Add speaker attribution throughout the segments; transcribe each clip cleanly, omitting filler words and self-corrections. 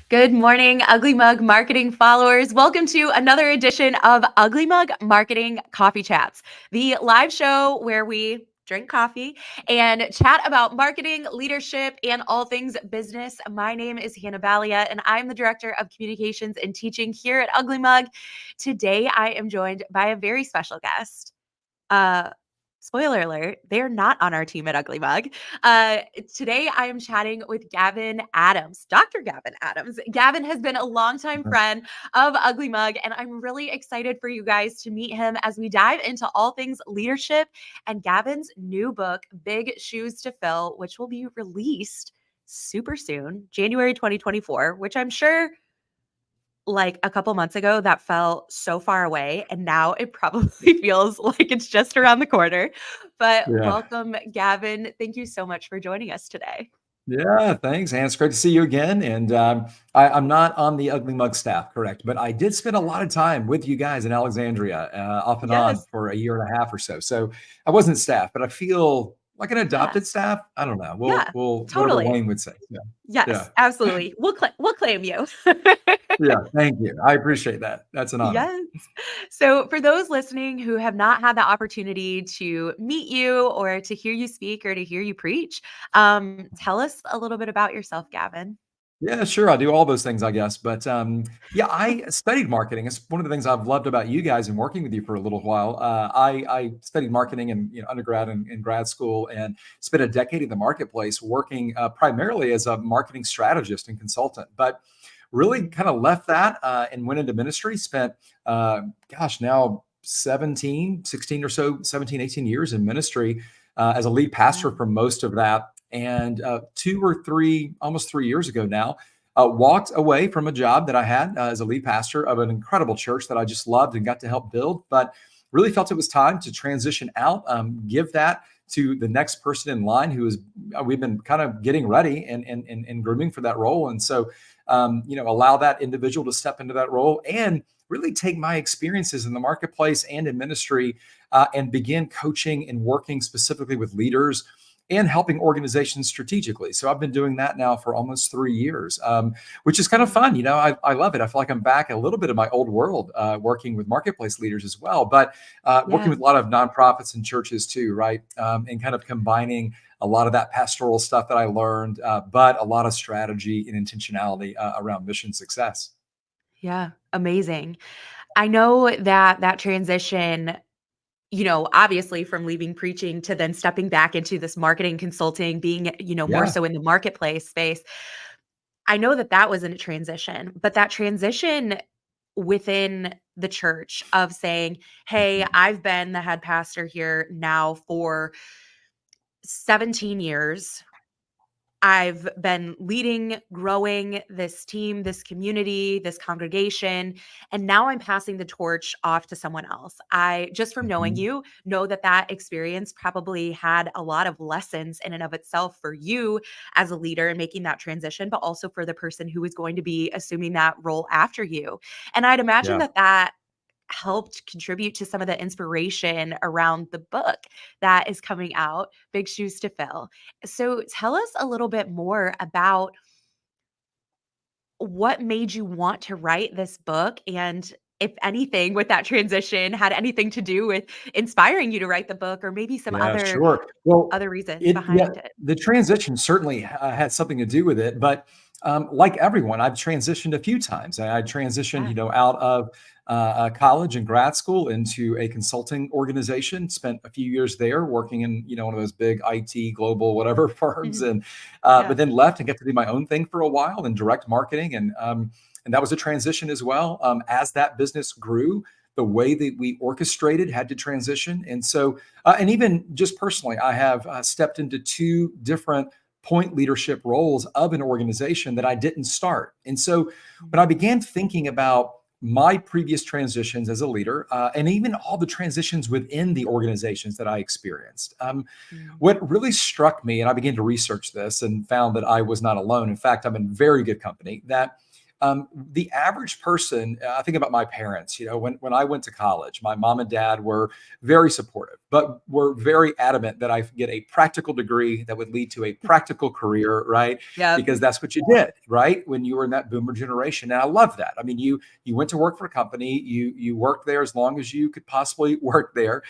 Speaker 1: Good morning, Ugly Mug marketing followers. Welcome to another edition of Ugly Mug Marketing Coffee Chats, the live show where we drink coffee and chat about marketing, leadership, and all things business. My name is Hannah Balia, and I'm the Director of Communications and Teaching here at Ugly Mug. Today, I am joined by a very special guest. Uh, Spoiler alert, they're not on our team at Ugly Mug. Today, I am chatting with Gavin Adams, Dr. Gavin Adams. Gavin has been a longtime friend of Ugly Mug, and I'm really excited for you guys to meet him as we dive into all things leadership and Gavin's new book, Big Shoes to Fill, which will be released super soon, January 2024, which I'm sure like a couple months ago that felt so far away, and now it probably feels like it's just around the corner. But
Speaker 2: Yeah.
Speaker 1: welcome, Gavin. Thank you so much for joining us today.
Speaker 2: Yeah. Thanks, Anne. It's great to see you again. And I'm not on the Ugly Mug staff, correct? But I did spend a lot of time with you guys in Alexandria, off and on
Speaker 1: Yes.
Speaker 2: for a year and a half or so. So I wasn't staff, but I feel like an
Speaker 1: Yeah.
Speaker 2: adopted staff. I don't know.
Speaker 1: Yeah.
Speaker 2: We'll whatever
Speaker 1: Totally.
Speaker 2: Wayne would say. Yeah. Yeah.
Speaker 1: Yes, absolutely. We'll claim you.
Speaker 2: Yeah. Thank you. I appreciate that. That's an honor.
Speaker 1: Yes. So, for those listening who have not had the opportunity to meet you or to hear you speak or to hear you preach, tell us a little bit about yourself, Gavin.
Speaker 2: Yeah, sure. I do all those things, I guess. But yeah, I studied marketing. It's one of the things I've loved about you guys and working with you for a little while. I studied marketing in undergrad and grad school, and spent a decade in the marketplace working primarily as a marketing strategist and consultant. But really kind of left that and went into ministry. Spent, now 16 or so, 17, 18 years in ministry as a lead pastor
Speaker 1: Wow.
Speaker 2: for most of that. And almost 3 years ago now, walked away from a job that I had as a lead pastor of an incredible church that I just loved and got to help build, but really felt it was time to transition out, give that to the next person in line who is, we've been kind of getting ready and grooming for that role. And so, allow that individual to step into that role and really take my experiences in the marketplace and in ministry and begin coaching and working specifically with leaders and helping organizations strategically. So I've been doing that now for almost 3 years, which is kind of
Speaker 1: Wow.
Speaker 2: fun. I love it. I feel like I'm back a little bit of my old world, working with marketplace leaders as well, but working
Speaker 1: Yeah.
Speaker 2: with a lot of nonprofits and churches too, right? And kind of combining a lot of that pastoral stuff that I learned, but a lot of strategy and intentionality around mission success.
Speaker 1: Yeah. Amazing. I know that that transition, obviously from leaving preaching to then stepping back into this marketing consulting, being, more
Speaker 2: Yeah.
Speaker 1: so in the marketplace space. I know that that was in a transition, but that transition within the church of saying, "Hey,
Speaker 2: Mhm.
Speaker 1: I've been the head pastor here now for 17 years. I've been leading, growing this team, this community, this congregation, and now I'm passing the torch off to someone else." I, just from knowing
Speaker 2: Mhm.
Speaker 1: you, know that that experience probably had a lot of lessons in and of itself for you as a leader and making that transition, but also for the person who is going to be assuming that role after you. And I'd imagine
Speaker 2: Yeah.
Speaker 1: that that helped contribute to some of the inspiration around the book that is coming out, Big Shoes to Fill. So tell us a little bit more about what made you want to write this book, and if anything with that transition had anything to do with inspiring you to write the book, or maybe some
Speaker 2: Yeah,
Speaker 1: other
Speaker 2: sure. Well,
Speaker 1: reasons
Speaker 2: yeah,
Speaker 1: behind it.
Speaker 2: the transition certainly had something to do with it, but like everyone, I've transitioned a few times. I transitioned,
Speaker 1: Yeah.
Speaker 2: out of college and grad school into a consulting organization. Spent a few years there working in, one of those big IT global whatever firms,
Speaker 1: Mhm.
Speaker 2: and but
Speaker 1: Yeah.
Speaker 2: then left and got to do my own thing for a while in direct marketing, and that was a transition as well. As that business grew, the way that we orchestrated had to transition, and so and even just personally, I have stepped into two different point leadership roles of an organization that I didn't start. And so when I
Speaker 1: Mhm.
Speaker 2: began thinking about my previous transitions as a leader, and even all the transitions within the organizations that I experienced,
Speaker 1: Mm.
Speaker 2: what really struck me, and I began to research this and found that I was not alone. In fact, I'm in very good company, that The average person, I think about my parents, when I went to college, my mom and dad were very supportive, but were very adamant that I get a practical degree that would lead to a practical career, right?
Speaker 1: Yep.
Speaker 2: Because that's what you did, right? When you were in that boomer generation. And I love that. I mean, you went to work for a company, you worked there as long as you could possibly work there.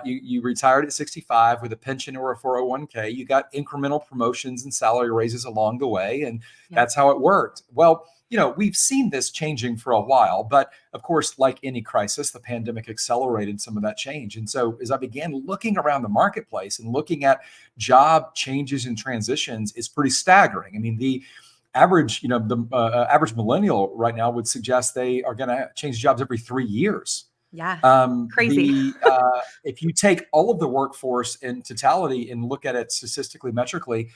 Speaker 2: You retired at 65 with a pension or a 401k. You got incremental promotions and salary raises along the way. And
Speaker 1: Yep.
Speaker 2: that's how it worked. Well, we've seen this changing for a while, but of course, like any crisis, the pandemic accelerated some of that change. And so as I began looking around the marketplace and looking at job changes and transitions, it's pretty staggering. I mean, the average millennial right now would suggest they are going to change jobs every 3 years.
Speaker 1: Yeah. Crazy.
Speaker 2: If you take all of the workforce in totality and look at it statistically, metrically,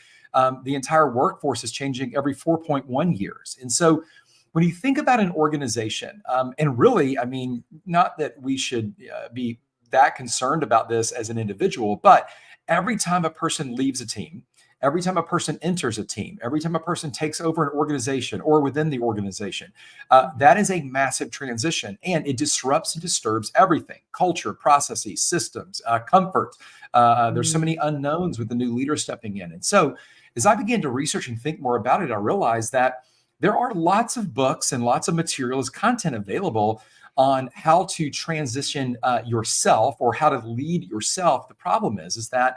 Speaker 2: the entire workforce is changing every 4.1 years. And so when you think about an organization, and really, I mean, not that we should be that concerned about this as an individual, but every time a person leaves a team, every time a person enters a team, every time a person takes over an organization or within the organization, that is a massive transition, and it disrupts and disturbs everything: culture, processes, systems, comfort. There's so many
Speaker 1: Mm.
Speaker 2: unknowns with the new leader stepping in. And so as I began to research and think more about it, I realized that there are lots of books and lots of materials, content available on how to transition yourself or how to lead yourself. The problem is that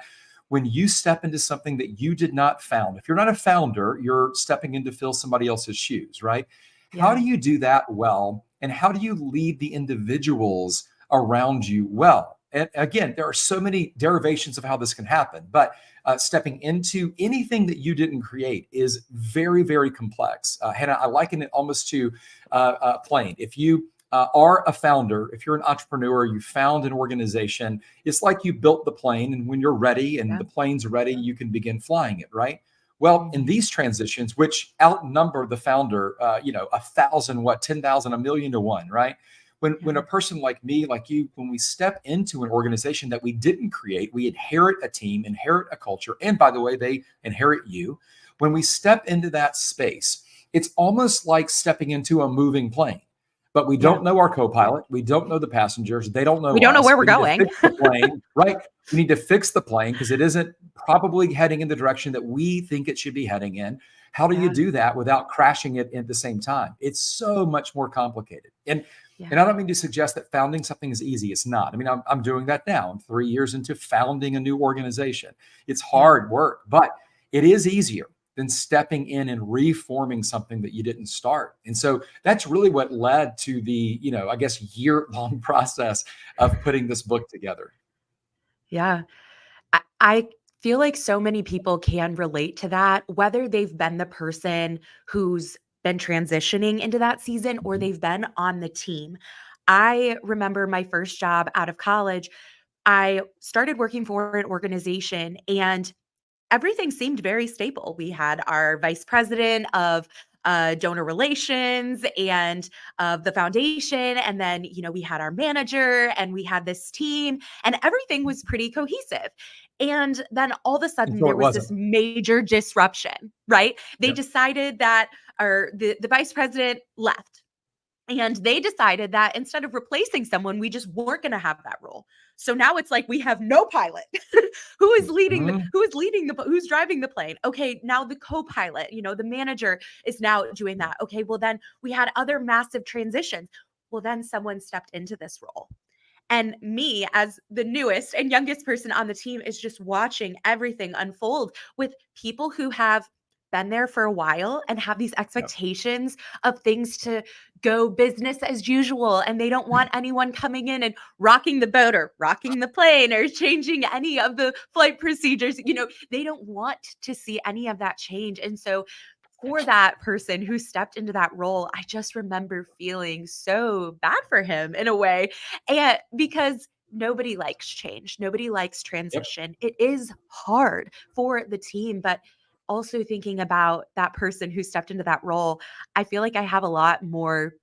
Speaker 2: when you step into something that you did not found, if you're not a founder, you're stepping in to fill somebody else's shoes, right? How
Speaker 1: Yeah.
Speaker 2: do you do that well? And how do you lead the individuals around you well? And again, there are so many derivations of how this can happen, but stepping into anything that you didn't create is very, very complex. Hannah, I liken it almost to a plane. If you are a founder, if you're an entrepreneur, you found an organization, it's like you built the plane, and when you're ready and
Speaker 1: Yeah.
Speaker 2: the plane's ready, you can begin flying it, right? Well, in
Speaker 1: Mhm.
Speaker 2: these transitions, which outnumber the founder, 1,000, 10,000, a million to one, right? When
Speaker 1: Yeah.
Speaker 2: a person like me, like you, when we step into an organization that we didn't create, we inherit a team, inherit a culture, and by the way, they inherit you. When we step into that space, it's almost like stepping into a moving plane, but we
Speaker 1: Yeah.
Speaker 2: don't know our co-pilot. We don't know the passengers. They don't
Speaker 1: We
Speaker 2: know
Speaker 1: don't know
Speaker 2: us.
Speaker 1: where we're
Speaker 2: We need to
Speaker 1: going.
Speaker 2: fix the plane, right? We need to fix the plane because it isn't probably heading in the direction that we think it should be heading in. How do you
Speaker 1: Yeah.
Speaker 2: do that without crashing it at the same time? It's so much more complicated. And
Speaker 1: Yeah.
Speaker 2: I don't mean to suggest that founding something is easy. It's not. I mean, I'm doing that now. I'm 3 years into founding a new organization. It's
Speaker 1: Yeah.
Speaker 2: hard work, but it is easier than stepping in and reforming something that you didn't start. And so that's really what led to the, I guess, year-long process of putting this book together.
Speaker 1: Yeah. I feel like so many people can relate to that, whether they've been the person who's been transitioning into that season or
Speaker 2: Mhm.
Speaker 1: they've been on the team. I remember my first job out of college. I started working for an organization and everything seemed very stable. We had our vice president of donor relations and of the foundation. And then, we had our manager and we had this team, and everything was pretty cohesive. And then all of a sudden,
Speaker 2: Until
Speaker 1: there
Speaker 2: it
Speaker 1: was this
Speaker 2: wasn't.
Speaker 1: major disruption, right? They
Speaker 2: Yep.
Speaker 1: decided that, or the vice president left. And they decided that instead of replacing someone, we just weren't going to have that role. So now it's like we have no pilot.
Speaker 2: Mhm.
Speaker 1: Who's driving the plane? Okay, now the co-pilot, the manager is now doing
Speaker 2: Yeah.
Speaker 1: that. Okay, well then we had other massive transitions. Well, then someone stepped into this role. And me, as the newest and youngest person on the team, is just watching everything unfold with people who have been there for a while and have these
Speaker 2: Yep.
Speaker 1: expectations of things to go business as usual. And they don't want anyone coming in and rocking the boat or rocking the plane or changing any of the flight procedures. They don't want to see any of that change. And so for that person who stepped into that role, I just remember feeling so bad for him in a way. And because nobody likes change, nobody likes
Speaker 2: Yep.
Speaker 1: transition. It is hard for the team, but also thinking about that person who stepped into that role, I feel like I have a lot more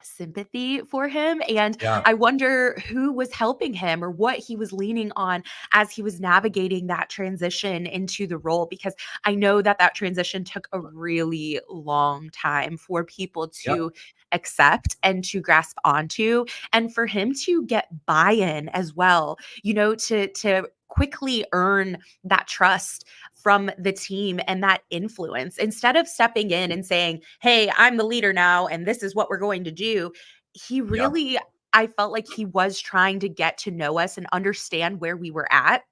Speaker 1: sympathy for him. And
Speaker 2: Yeah.
Speaker 1: I wonder who was helping him or what he was leaning on as he was navigating that transition into the role, because I know that that transition took a really long time for people
Speaker 2: Yep.
Speaker 1: to accept and to grasp onto, and for him to get buy-in as well, to quickly earn that trust from the team and that influence, instead of stepping in and saying, "Hey, I'm the leader now and this is what we're going to do." He
Speaker 2: Yeah.
Speaker 1: really, I felt like he was trying to get to know us and understand where we were at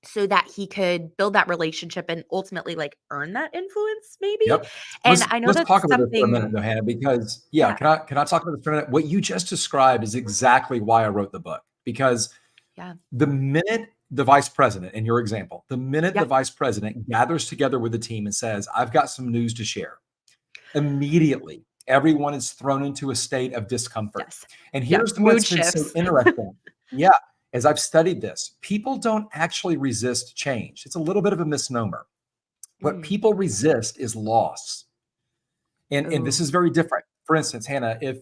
Speaker 1: so that he could build that relationship and ultimately like earn that influence maybe.
Speaker 2: Yep.
Speaker 1: And
Speaker 2: Let's
Speaker 1: I know
Speaker 2: let's talk
Speaker 1: that's
Speaker 2: about this for a minute
Speaker 1: something.
Speaker 2: though, Hannah, because yeah,
Speaker 1: Yeah.
Speaker 2: can I talk about this for a minute? What you just described is exactly why I wrote the book. Because
Speaker 1: Yeah.
Speaker 2: the minute the vice president, in your example, the minute the
Speaker 1: Yeah.
Speaker 2: vice president gathers together with the team and says, I've got some news to share, immediately everyone is thrown into a state of discomfort.
Speaker 1: Yes.
Speaker 2: And
Speaker 1: Yeah.
Speaker 2: here's what's
Speaker 1: Mood
Speaker 2: been so
Speaker 1: shifts.
Speaker 2: interesting. Yeah, as I've studied this, people don't actually resist change. It's a little bit of a misnomer. What
Speaker 1: Mm.
Speaker 2: people resist is loss. And this
Speaker 1: Oh.
Speaker 2: is very different. For instance, Hannah, if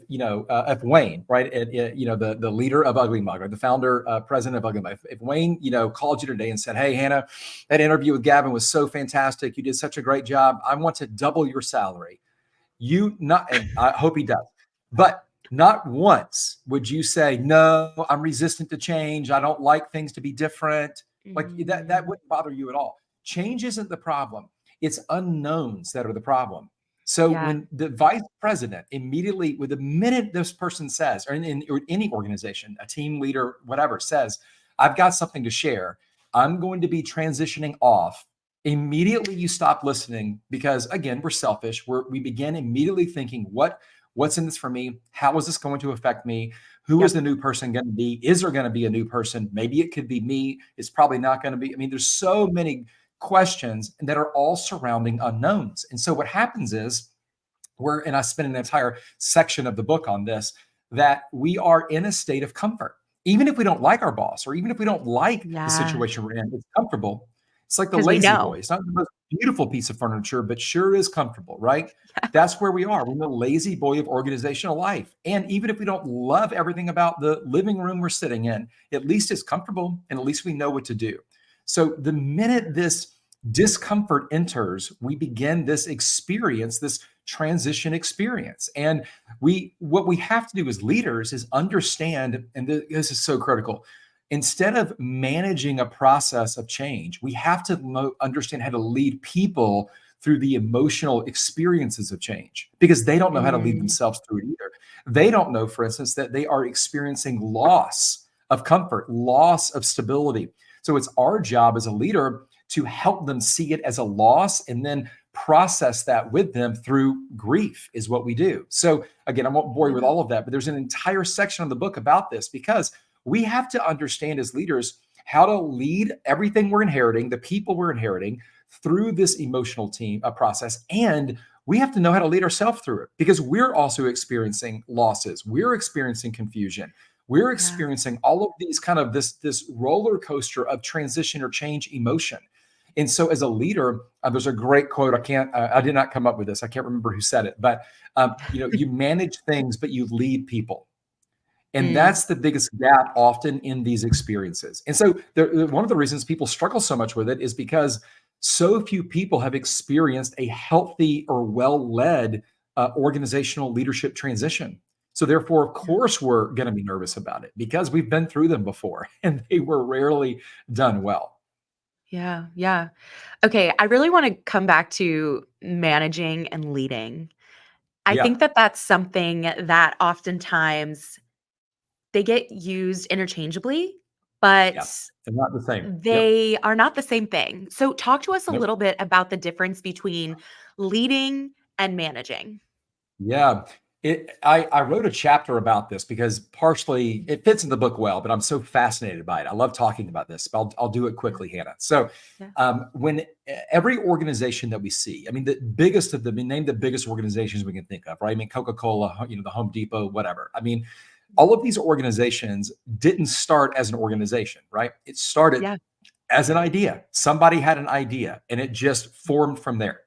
Speaker 2: Wayne, right, the leader of Ugly Mug or the founder, president of Ugly Mug, if Wayne, called you today and said, "Hey, Hannah, that interview with Gavin was so fantastic. You did such a great job. I want to double your salary." You not, and I hope he does, but not once would you say, "No, I'm resistant to change. I don't like things to be different." Like that
Speaker 1: Mm.
Speaker 2: wouldn't bother you at all. Change isn't the problem. It's unknowns that are the problem. So
Speaker 1: Yeah.
Speaker 2: when the vice president immediately, with the minute this person says, or or any organization, a team leader, whatever, says, "I've got something to share. I'm going to be transitioning off." Immediately you stop listening because again, we're selfish. We begin immediately thinking, what's in this for me? How is this going to affect me? Who is
Speaker 1: Yep.
Speaker 2: the new person going to be? Is there going to be a new person? Maybe it could be me. It's probably not going to be. I mean, there's so many questions that are all surrounding unknowns. And so what happens is and I spent an entire section of the book on this, that we are in a state of comfort. Even if we don't like our boss, or even if we don't like the
Speaker 1: Yeah.
Speaker 2: situation we're in, it's comfortable. It's like the
Speaker 1: Because we
Speaker 2: lazy boy.
Speaker 1: know.
Speaker 2: It's not the most beautiful piece of furniture, but sure is comfortable, right? That's where we are. We're the lazy boy of organizational life. And even if we don't love everything about the living room we're sitting in, at least it's comfortable and at least we know what to do. So the minute this discomfort enters, we begin this experience, this transition experience. And what we have to do as leaders is understand, and this is so critical. Instead of managing a process of change, we have to understand how to lead people through the emotional experiences of change, because they don't know how to lead
Speaker 1: Mm.
Speaker 2: themselves through it either. They don't know, for instance, that they are experiencing loss of comfort, loss of stability. So it's our job as a leader to help them see it as a loss and then process that with them through grief is what we do. So again, I won't bore you with
Speaker 1: Yeah.
Speaker 2: all of that, but there's an entire section of the book about this, because we have to understand as leaders how to lead everything we're inheriting, the people we're inheriting, through this emotional team process. And we have to know how to lead ourselves through it, because we're also experiencing losses. We're experiencing confusion. We're
Speaker 1: Yeah.
Speaker 2: experiencing all of these kind of this roller coaster of transition or change emotion. And so, as a leader, there's a great quote. I did not come up with this. I can't remember who said it, but you manage things, but you lead people. And
Speaker 1: Mm.
Speaker 2: that's the biggest gap often in these experiences. And so, one of the reasons people struggle so much with it is because so few people have experienced a healthy or well led organizational leadership transition. So, therefore, of
Speaker 1: Yeah.
Speaker 2: course, we're going to be nervous about it because we've been through them before and they were rarely done well.
Speaker 1: Yeah. Yeah. Okay. I really want to come back to managing and leading. I
Speaker 2: Yeah.
Speaker 1: think that that's something that oftentimes they get used interchangeably,
Speaker 2: Yeah.
Speaker 1: but
Speaker 2: They're not the same. Yep.
Speaker 1: they are not the same thing. So talk to us a
Speaker 2: Nope.
Speaker 1: little bit about the difference between leading and managing.
Speaker 2: Yeah. I wrote a chapter about this because partially it fits in the book well, but I'm so fascinated by it. I love talking about this, but I'll do it
Speaker 1: Yeah.
Speaker 2: quickly, Hannah. So,
Speaker 1: Yeah.
Speaker 2: when every organization that we see, I mean, the biggest of them, I mean, name the biggest organizations we can think of, right? I mean, Coca-Cola, the Home Depot, whatever. I mean, all of these organizations didn't start as an organization, right? It started
Speaker 1: Yeah.
Speaker 2: as an idea. Somebody had an idea and it just formed from there.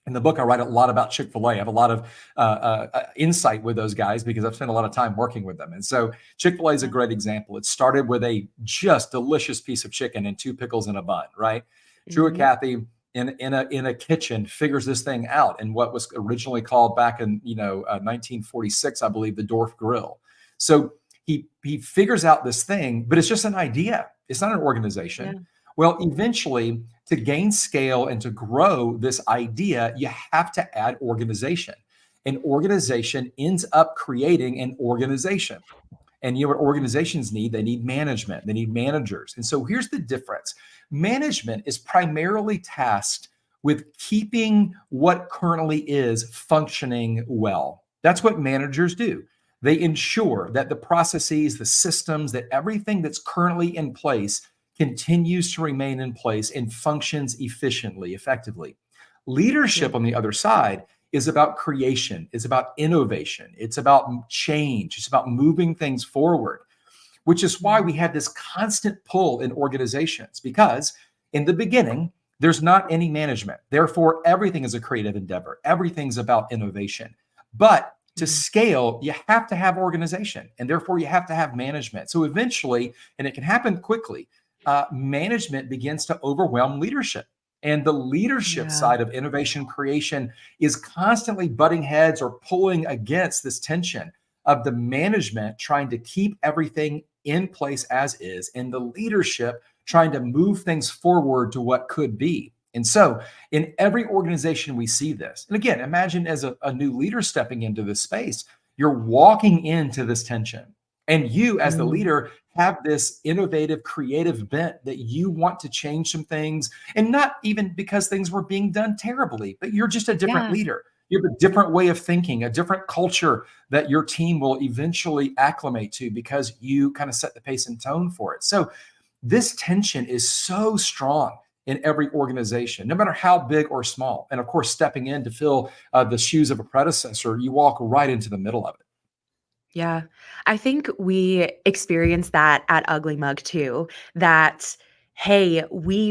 Speaker 2: In the book, I write a lot about Chick-fil-A. I have a lot of insight with those guys because I've spent a lot of time working with them. And so Chick-fil-A is a
Speaker 1: Yeah.
Speaker 2: great example. It started with a just delicious piece of chicken and two pickles in a bun, right? Truett
Speaker 1: Mhm.
Speaker 2: Cathy in a kitchen figures this thing out in what was originally called back in 1946, I believe, the Dorf Grill. So he figures out this thing, but it's just an idea. It's not an
Speaker 1: Yeah.
Speaker 2: organization. Well, eventually, to gain scale and to grow this idea, you have to add organization. An organization ends up creating an organization. And you know what organizations need? They need management, they need managers. And so here's the difference: management is primarily tasked with keeping what currently is functioning well. That's what managers do. They ensure that the processes, the systems, that everything that's currently in place continues to remain in place and functions efficiently, effectively.
Speaker 1: Yeah.
Speaker 2: Leadership, on the other side, is about creation, it's about innovation, it's about change, it's about moving things forward, which is why
Speaker 1: Mhm.
Speaker 2: we have this constant pull in organizations because in the beginning, there's not any management. Therefore, everything is a creative endeavor, everything's about innovation. But to
Speaker 1: Mhm.
Speaker 2: scale, you have to have organization and therefore you have to have management. So eventually, and it can happen quickly, management begins to overwhelm leadership. And the leadership
Speaker 1: Yeah.
Speaker 2: side of innovation creation is constantly butting heads or pulling against this tension of the management trying to keep everything in place as is, and the leadership trying to move things forward to what could be. And so, in every organization, we see this. And again, imagine as a new leader stepping into this space, you're walking into this tension. And you, as the
Speaker 1: Mm.
Speaker 2: leader, have this innovative, creative bent that you want to change some things, and not even because things were being done terribly, but you're just a different
Speaker 1: Yeah.
Speaker 2: leader. You have a different way of thinking, a different culture that your team will eventually acclimate to because you kind of set the pace and tone for it. So this tension is so strong in every organization, no matter how big or small. And of course, stepping in to fill the shoes of a predecessor, you walk right into the middle of it.
Speaker 1: Yeah. I think we experience that at Ugly Mug too, that, hey, we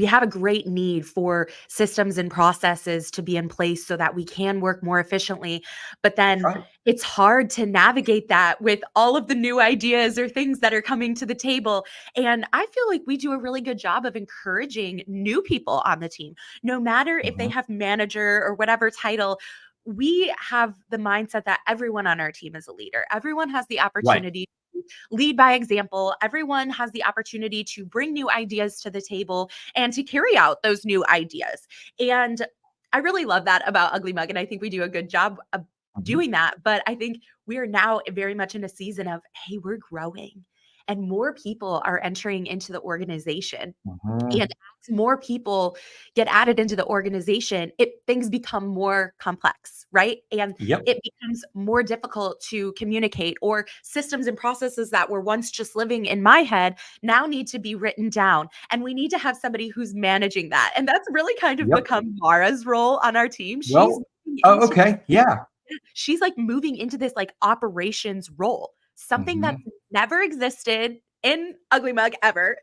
Speaker 1: have a great need for systems and processes to be in place so that we can work more efficiently. But
Speaker 2: That's
Speaker 1: then
Speaker 2: right.
Speaker 1: it's hard to navigate that with all of the new ideas or things that are coming to the table. And I feel like we do a really good job of encouraging new people on the team, no matter if they
Speaker 2: Mhm.
Speaker 1: have manager or whatever title. We have the mindset that everyone on our team is a leader. Everyone has the
Speaker 2: Right.
Speaker 1: opportunity to lead by example. Everyone has the opportunity to bring new ideas to the table and to carry out those new ideas. And I really love that about Ugly Mug. And I think we do a good job of
Speaker 2: Mhm.
Speaker 1: doing that. But I think we are now very much in a season of, hey, we're growing and more people are entering into the organization. And
Speaker 2: Mhm.
Speaker 1: as more people get added into the organization, things become more complex, right? And
Speaker 2: Yep.
Speaker 1: it becomes more difficult to communicate, or systems and processes that were once just living in my head now need to be written down. And we need to have somebody who's managing that. And that's really kind of
Speaker 2: Yep.
Speaker 1: become Mara's role on our team.
Speaker 2: Well, oh, okay. Yeah.
Speaker 1: She's like moving into this like operations role, something that's
Speaker 2: Mhm.
Speaker 1: never existed in Ugly Mug ever.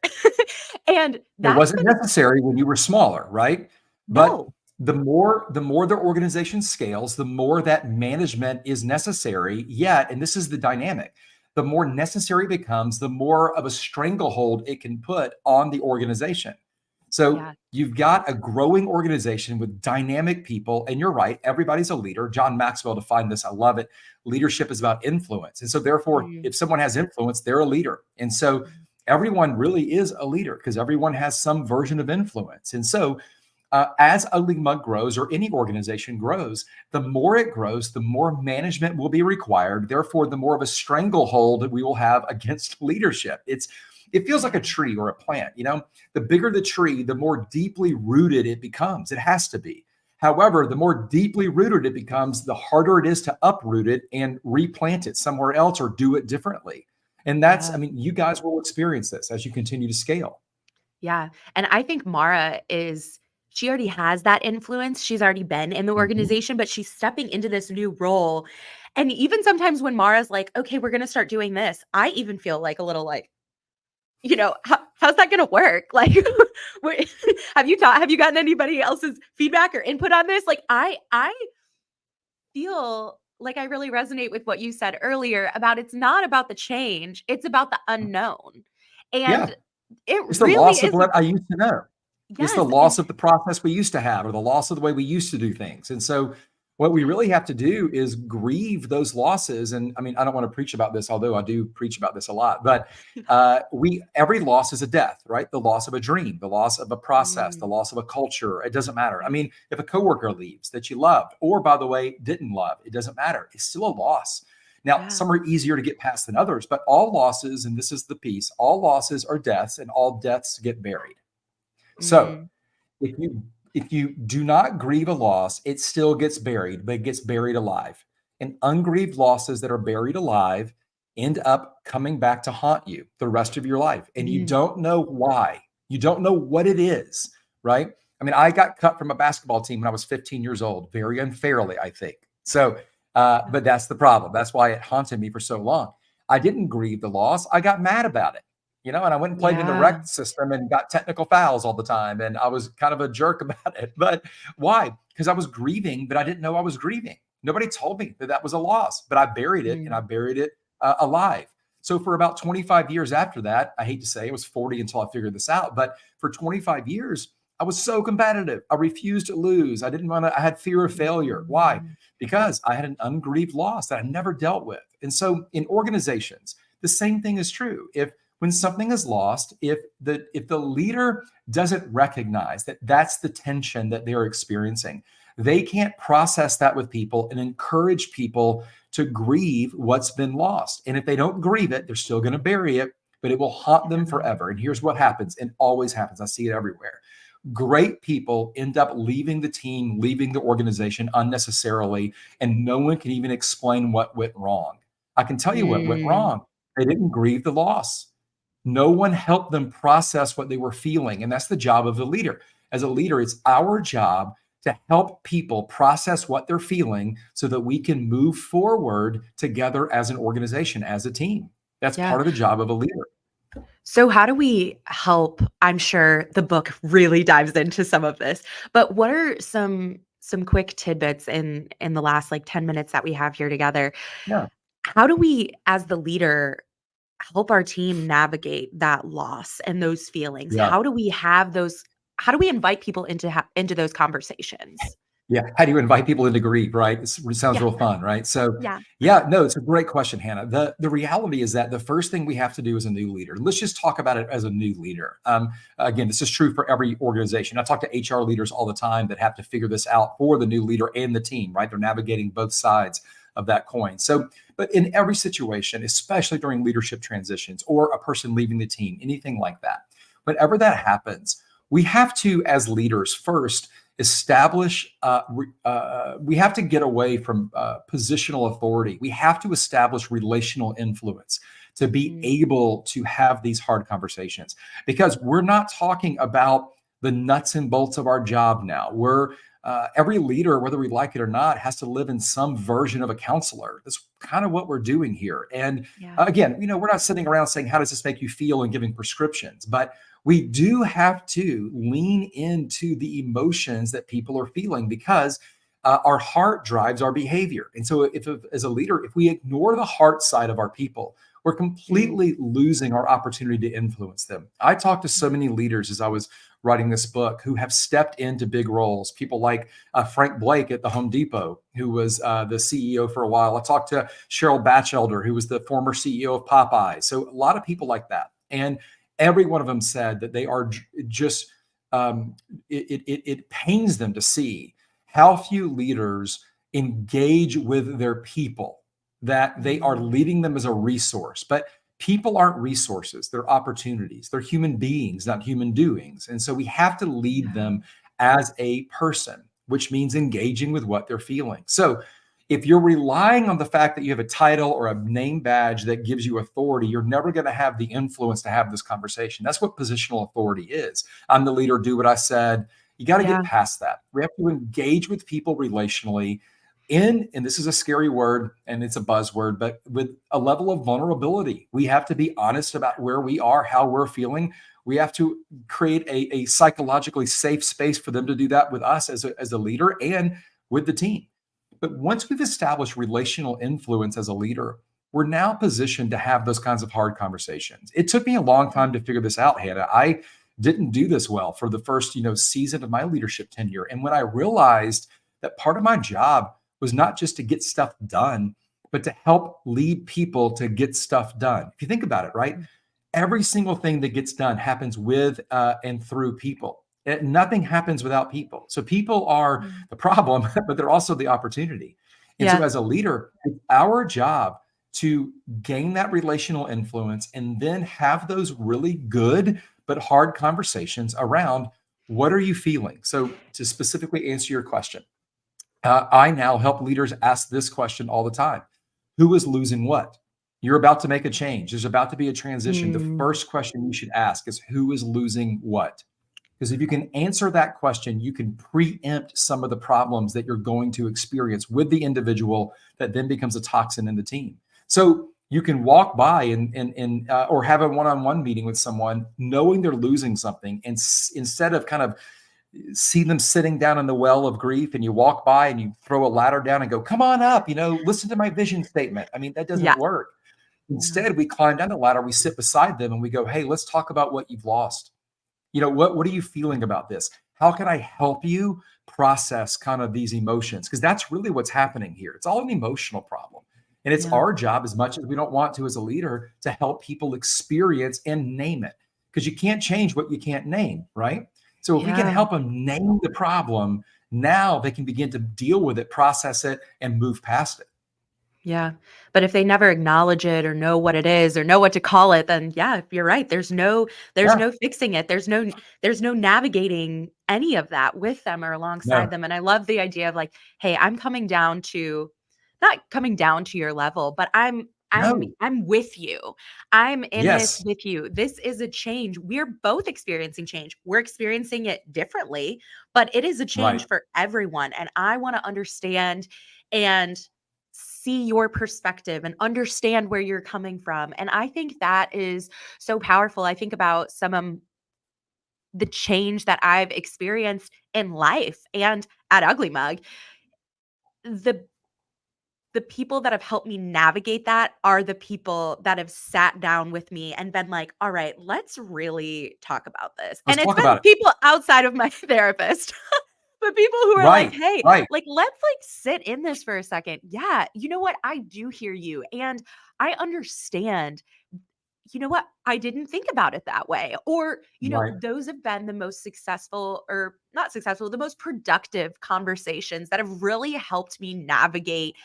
Speaker 1: And
Speaker 2: It
Speaker 1: that's
Speaker 2: wasn't
Speaker 1: been
Speaker 2: necessary when you were smaller, right? But
Speaker 1: no.
Speaker 2: the more the organization scales, the more that management is necessary. Yet, and this is the dynamic, the more necessary it becomes, the more of a stranglehold it can put on the organization. So
Speaker 1: Yeah.
Speaker 2: you've got a growing organization with dynamic people, and you're right, everybody's a leader. John Maxwell defined this. I love it. Leadership is about influence. And so, therefore,
Speaker 1: Mm.
Speaker 2: if someone has influence, they're a leader. And so everyone really is a leader because everyone has some version of influence. And so, as Ugly Mug grows or any organization grows, the more it grows, the more management will be required. Therefore, the more of a stranglehold that we will have against leadership. It feels like
Speaker 1: Yeah.
Speaker 2: a tree or a plant. The bigger the tree, the more deeply rooted it becomes. It has to be. However, the more deeply rooted it becomes, the harder it is to uproot it and replant it somewhere else or do it differently. And I
Speaker 1: Yeah.
Speaker 2: mean, you guys will experience this as you continue to scale.
Speaker 1: Yeah. And I think Mara she already has that influence. She's already been in the
Speaker 2: Mhm.
Speaker 1: organization, but she's stepping into this new role. And even sometimes when Mara's like, okay, we're going to start doing this, I even feel like a little like, how's that going to work? Like, have you gotten anybody else's feedback or input on this? Like, I feel like I really resonate with what you said earlier about it's not about the change, it's about the unknown.
Speaker 2: Yeah.
Speaker 1: And it
Speaker 2: It's the
Speaker 1: really
Speaker 2: loss of
Speaker 1: is
Speaker 2: what I used to know. It's the
Speaker 1: yes.
Speaker 2: loss
Speaker 1: And
Speaker 2: of the process we used to have, or the loss of the way we used to do things. And so what we really have to do is grieve those losses. And I mean, I don't want to preach about this, although I do preach about this a lot, but we every loss is a death, right? The loss of a dream, the loss of a process, the
Speaker 1: mm,
Speaker 2: loss of a culture. It doesn't matter. I
Speaker 1: yeah,
Speaker 2: mean, if a coworker leaves that you loved, or by the way, didn't love, it doesn't matter. It's still a loss. Now,
Speaker 1: yeah.
Speaker 2: some are easier to get past than others, but all losses, and this is the piece, all losses are deaths, and all deaths get buried. So
Speaker 1: Mm,
Speaker 2: if you do not grieve a loss, it still gets buried, but it gets buried alive. And ungrieved losses that are buried alive end up coming back to haunt you the rest of your life. And you
Speaker 1: mm,
Speaker 2: don't know why. You don't know what it is, right? I mean, I got cut from a basketball team when I was 15 years old, very unfairly, I think. So,
Speaker 1: yeah,
Speaker 2: but that's the problem. That's why it haunted me for so long. I didn't grieve the loss. I got mad about it, and I went and played in the
Speaker 1: yeah.
Speaker 2: rec system and got technical fouls all the time. And I was kind of a jerk about it. But why? Because I was grieving, but I didn't know I was grieving. Nobody told me that that was a loss, but I buried it, and I
Speaker 1: Mm,
Speaker 2: buried it alive. So for about 25 years after that, I hate to say I was 40 until I figured this out, but for 25 years, I was so competitive. I refused to lose. I didn't want to, I had fear of failure. Why?
Speaker 1: mm,
Speaker 2: Because I had an ungrieved loss that I never dealt with. And so in organizations, the same thing is true. If when something is lost, if the leader doesn't recognize that that's the tension that they're experiencing, they can't process that with people and encourage people to grieve what's been lost. And if they don't grieve it, they're still going to bury it, but it will haunt them
Speaker 1: yeah.
Speaker 2: forever. And here's what happens, and always happens. I see it everywhere. Great people end up leaving the team, leaving the organization unnecessarily, and no one can even explain what went wrong. I can tell you what went
Speaker 1: Mm,
Speaker 2: wrong. They didn't grieve the loss. No one helped them process what they were feeling. And that's the job of the leader. As a leader, it's our job to help people process what they're feeling so that we can move forward together as an organization, as a team. That's
Speaker 1: yeah.
Speaker 2: part of the job of a leader.
Speaker 1: So how do we help? I'm sure the book really dives into some of this, but what are some quick tidbits in the last like 10 minutes that we have here together?
Speaker 2: Yeah.
Speaker 1: How do we as the leader help our team navigate that loss and those feelings?
Speaker 2: Yeah.
Speaker 1: How do we invite people into those conversations?
Speaker 2: Yeah. How do you invite people into grief, right? It sounds
Speaker 1: Yeah.
Speaker 2: real fun, right? So,
Speaker 1: Yeah.
Speaker 2: yeah, no, it's a great question, Hannah. The reality is that the first thing we have to do as a new leader, let's just talk about it as a new leader. Again, this is true for every organization. I talk to HR leaders all the time that have to figure this out for the new leader and the team, right? They're navigating both sides of that coin. So, but in every situation, especially during leadership transitions or a person leaving the team, anything like that, whenever that happens, we have to, as leaders, first establish we have to get away from positional authority. We have to establish relational influence to be
Speaker 1: Mm,
Speaker 2: able to have these hard conversations, because we're not talking about the nuts and bolts of our job now. We're every leader, whether we like it or not, has to live in some version of a counselor. That's kind of what we're doing here. And
Speaker 1: yeah.
Speaker 2: again, we're not sitting around saying, how does this make you feel, and giving prescriptions, but we do have to lean into the emotions that people are feeling, because our heart drives our behavior. And so, if as a leader, if we ignore the heart side of our people, we're
Speaker 1: Mm,
Speaker 2: completely losing our opportunity to influence them. I talked to so
Speaker 1: yeah.
Speaker 2: many leaders as I was writing this book who have stepped into big roles. People like Frank Blake at the Home Depot, who was the CEO for a while. I talked to Cheryl Batchelder, who was the former CEO of Popeye. So a lot of people like that. And every one of them said that they are just um, it pains them to see how few leaders engage with their people, that they are
Speaker 1: Mm,
Speaker 2: leading them as a resource. But people aren't resources, they're opportunities. They're human beings, not human doings. And so we have to lead
Speaker 1: yeah.
Speaker 2: them as a person, which means engaging with what they're feeling. So if you're relying on the fact that you have a title or a name badge that gives you authority, you're never going to have the influence to have this conversation. That's what positional authority is. I'm the leader, do what I said. You got to get
Speaker 1: Yeah.
Speaker 2: past that. We have to engage with people relationally And this is a scary word and it's a buzzword, but with a level of vulnerability. We have to be honest about where we are, how we're feeling. We have to create a psychologically safe space for them to do that with us as a leader and with the team. But once we've established relational influence as a leader, we're now positioned to have those kinds of hard conversations. It took me a long time to figure this out, Hannah. I didn't do this well for the first, season of my leadership tenure. And when I realized that part of my job was not just to get stuff done, but to help lead people to get stuff done. If you think about it, right? Every single thing that gets done happens with and through people. Nothing happens without people. So people are
Speaker 1: Mm.
Speaker 2: the problem, but they're also the opportunity. And so
Speaker 1: Yeah.
Speaker 2: as a leader, it's our job to gain that relational influence and then have those really good but hard conversations around what are you feeling? So to specifically answer your question, I now help leaders ask this question all the time. Who is losing what? You're about to make a change. There's about to be a transition. The
Speaker 1: Mm.
Speaker 2: first question you should ask is who is losing what? Because if you can answer that question, you can preempt some of the problems that you're going to experience with the individual that then becomes a toxin in the team. So you can walk by and or have a one-on-one meeting with someone knowing they're losing something, and instead of kind of see them sitting down in the well of grief, and you walk by and you throw a ladder down and go, come on up, listen to my vision statement. I mean, that doesn't
Speaker 1: Yeah.
Speaker 2: work.
Speaker 1: No.
Speaker 2: Instead, we climb down the ladder, we sit beside them and we go, hey, let's talk about what you've lost. What are you feeling about this? How can I help you process kind of these emotions? Because that's really what's happening here. It's all an emotional problem. And it's
Speaker 1: Yeah.
Speaker 2: our job, as much as we don't want to as a leader, to help people experience and name it. Because you can't change what you can't name, right? So if we can
Speaker 1: Yeah.
Speaker 2: help them name the problem, now they can begin to deal with it, process it, and move past it.
Speaker 1: Yeah. But if they never acknowledge it or know what it is or know what to call it, then yeah, you're right. There's
Speaker 2: Yeah.
Speaker 1: no fixing it. There's no navigating any of that with them or alongside
Speaker 2: No.
Speaker 1: them. And I love the idea of like, hey, I'm coming down to not coming down to your level, but
Speaker 2: No.
Speaker 1: I'm with you. I'm in this
Speaker 2: Yes.
Speaker 1: with you. This is a change. We're both experiencing change. We're experiencing it differently, but it is a
Speaker 2: Right.
Speaker 1: change for everyone. And I want to understand and see your perspective and understand where you're coming from. And I think that is so powerful. I think about some of the change that I've experienced in life and at Ugly Mug. The the people that have helped me navigate that are the people that have sat down with me and been like, "All right, let's really talk about this." And
Speaker 2: Let's
Speaker 1: it's
Speaker 2: talk
Speaker 1: been
Speaker 2: about it.
Speaker 1: people outside of my therapist. But people who are like,
Speaker 2: Right.
Speaker 1: "Hey,
Speaker 2: Right.
Speaker 1: like, let's, like, sit in this for a second. Yeah, you know what? I do hear you, and I understand. You know what? I didn't think about it that way." Or,
Speaker 2: Right.
Speaker 1: those have been the most successful or not successful, the most productive conversations that have really helped me navigate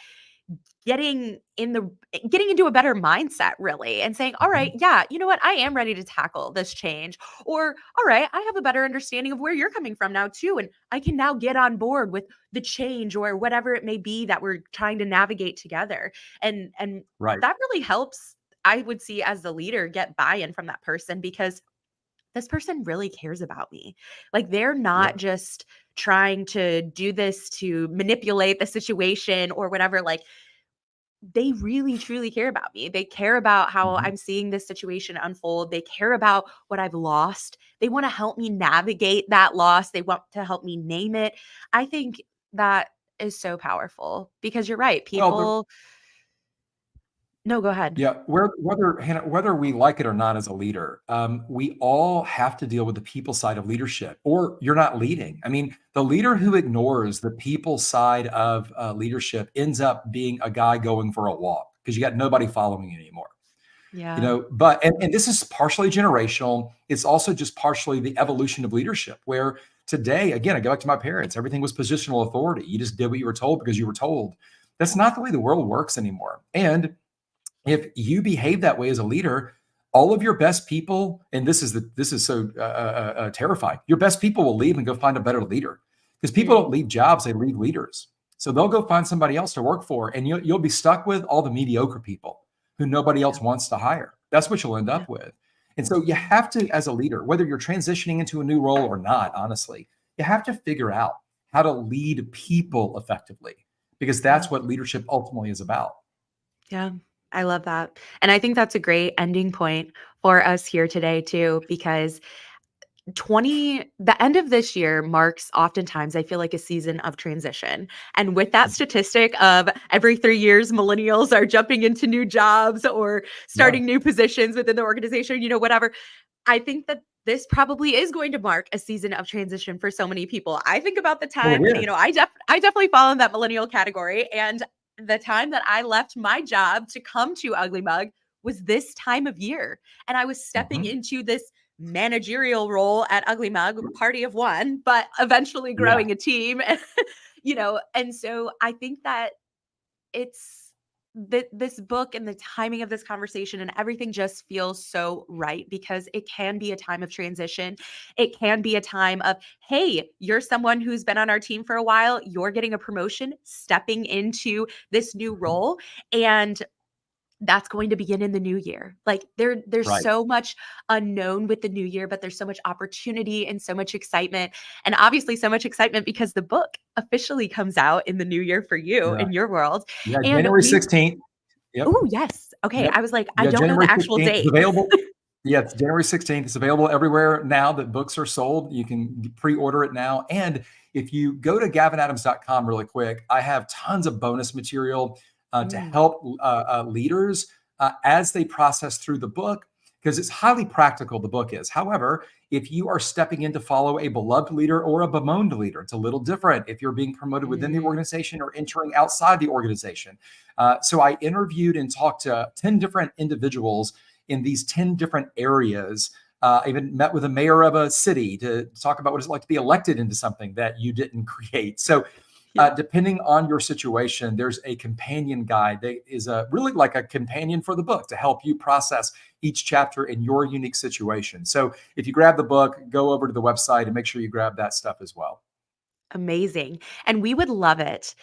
Speaker 1: getting in the getting into a better mindset really and saying, "All right,
Speaker 2: Mhm.
Speaker 1: yeah, you know what? I am ready to tackle this change." Or, "All right, I have a better understanding of where you're coming from now too, and I can now get on board with the change or whatever it may be that we're trying to navigate together." And
Speaker 2: Right.
Speaker 1: that really helps, I would see, as the leader, get buy-in from that person because this person really cares about me. Like, they're not
Speaker 2: Yep.
Speaker 1: just trying to do this to manipulate the situation or whatever. Like, they really truly care about me. They care about how
Speaker 2: Mhm.
Speaker 1: I'm seeing this situation unfold. They care about what I've lost. They want to help me navigate that loss. They want to help me name it. I think that is so powerful because you're right.
Speaker 2: Well, the
Speaker 1: People, no, go ahead.
Speaker 2: Yeah, whether Hannah, whether we like it or not as a leader, we all have to deal with the people side of leadership, or you're not leading. I mean, the leader
Speaker 1: Yeah.
Speaker 2: who ignores the people side of leadership ends up being a guy going for a walk because you got nobody following you anymore.
Speaker 1: Yeah.
Speaker 2: But and this is partially generational. It's also just partially the evolution of leadership, where today, again, I go back to my parents, everything was positional authority. You just did what you were told because you were told. That's not the way the world works anymore. And if you behave that way as a leader, all of your best people, and this is so terrifying. Your best people will leave and go find a better leader because people
Speaker 1: Mm.
Speaker 2: don't leave jobs; they leave leaders. So they'll go find somebody else to work for, and you'll be stuck with all the mediocre people who nobody
Speaker 1: Yeah.
Speaker 2: else wants to hire. That's what you'll end
Speaker 1: Yeah.
Speaker 2: up with. And so you have to, as a leader, whether you're transitioning into a new role or not, honestly, you have to figure out how to lead people effectively. because
Speaker 1: Yeah.
Speaker 2: that's what leadership ultimately is about.
Speaker 1: Yeah. I love that. And I think that's a great ending point for us here today too, because the end of this year marks oftentimes I feel like a season of transition. And with that statistic of every 3 years millennials are jumping into new jobs or
Speaker 2: Yeah.
Speaker 1: starting new positions within the organization, whatever. I think that this probably is going to mark a season of transition for so many people. I think about the
Speaker 2: Well,
Speaker 1: time,
Speaker 2: it is.
Speaker 1: I definitely fall in that millennial category, and the time that I left my job to come to Ugly Mug was this time of year, and I was stepping
Speaker 2: Mhm.
Speaker 1: into this managerial role at Ugly Mug, party of one, but eventually
Speaker 2: Yeah.
Speaker 1: growing a team, and so I think that it's this book and the timing of this conversation and everything just feels so right because it can be a time of transition. It can be a time of, hey, you're someone who's been on our team for a while, you're getting a promotion, stepping into this new
Speaker 2: Mhm.
Speaker 1: role, and that's going to begin in the new year. Like there's
Speaker 2: Right.
Speaker 1: so much unknown with the new year, but there's so much opportunity and so much excitement. And obviously so much excitement because the book officially comes out in the new year for you
Speaker 2: Yeah.
Speaker 1: in your world.
Speaker 2: Yeah.
Speaker 1: And
Speaker 2: January 16th. Yep.
Speaker 1: oh, yes. Okay.
Speaker 2: Yep.
Speaker 1: I was like, I
Speaker 2: Yeah.
Speaker 1: don't know
Speaker 2: January
Speaker 1: the actual
Speaker 2: 16th is
Speaker 1: date.
Speaker 2: available. Yeah, it's January 16th. It's available everywhere now that books are sold. You can pre-order it now. And if you go to gavinadams.com really quick, I have tons of bonus material to
Speaker 1: Mm,
Speaker 2: help leaders as they process through the book, because it's highly practical, the book is. However, if you are stepping in to follow a beloved leader or a bemoaned leader, it's a little different if you're being promoted within the
Speaker 1: mm,
Speaker 2: organization or entering outside the organization. So I interviewed and talked to 10 different individuals in these 10 different areas. I even met with a mayor of a city to talk about what it's like to be elected into something that you didn't create. So,
Speaker 1: yeah.
Speaker 2: depending on your situation, there's a companion guide that is really like a companion for the book to help you process each chapter in your unique situation. So, if you grab the book, go over to the website and make sure you grab that stuff as well.
Speaker 1: Amazing. And we would love it.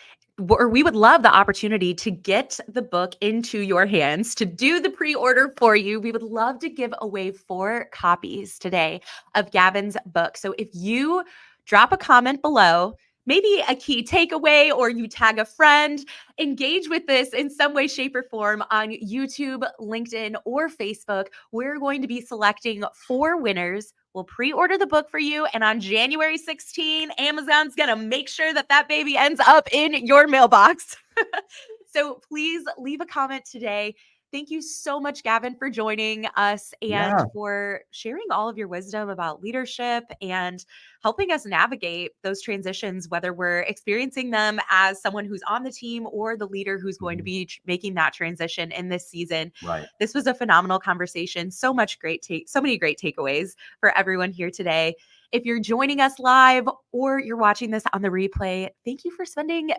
Speaker 1: Or we would love the opportunity to get the book into your hands, to do the pre order for you. We would love to give away 4 copies today of Gavin's book. So if you drop a comment below, maybe a key takeaway, or you tag a friend, engage with this in some way, shape, or form on YouTube, LinkedIn, or Facebook. We're going to be selecting 4 winners. We'll pre-order the book for you, and on January 16, Amazon's gonna make sure that that baby ends up in your mailbox. So please leave a comment today. Thank you so much, Gavin, for joining us and
Speaker 2: Yeah.
Speaker 1: for sharing all of your wisdom about leadership and helping us navigate those transitions, whether we're experiencing them as someone who's on the team or the leader who's going to
Speaker 2: Mhm.
Speaker 1: be making that transition in this season.
Speaker 2: Right.
Speaker 1: This was a phenomenal conversation. So many great takeaways for everyone here today. If you're joining us live or you're watching this on the replay, thank you for spending,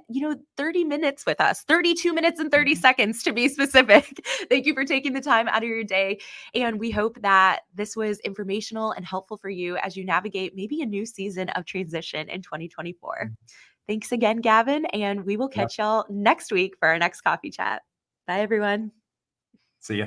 Speaker 1: 30 minutes with us, 32 minutes and 30
Speaker 2: Mhm.
Speaker 1: seconds to be specific. Thank you for taking the time out of your day. And we hope that this was informational and helpful for you as you navigate maybe a new season of transition in 2024. Thanks again, Gavin, and we will
Speaker 2: Yeah.
Speaker 1: catch y'all next week for our next coffee chat. Bye, everyone.
Speaker 2: See ya.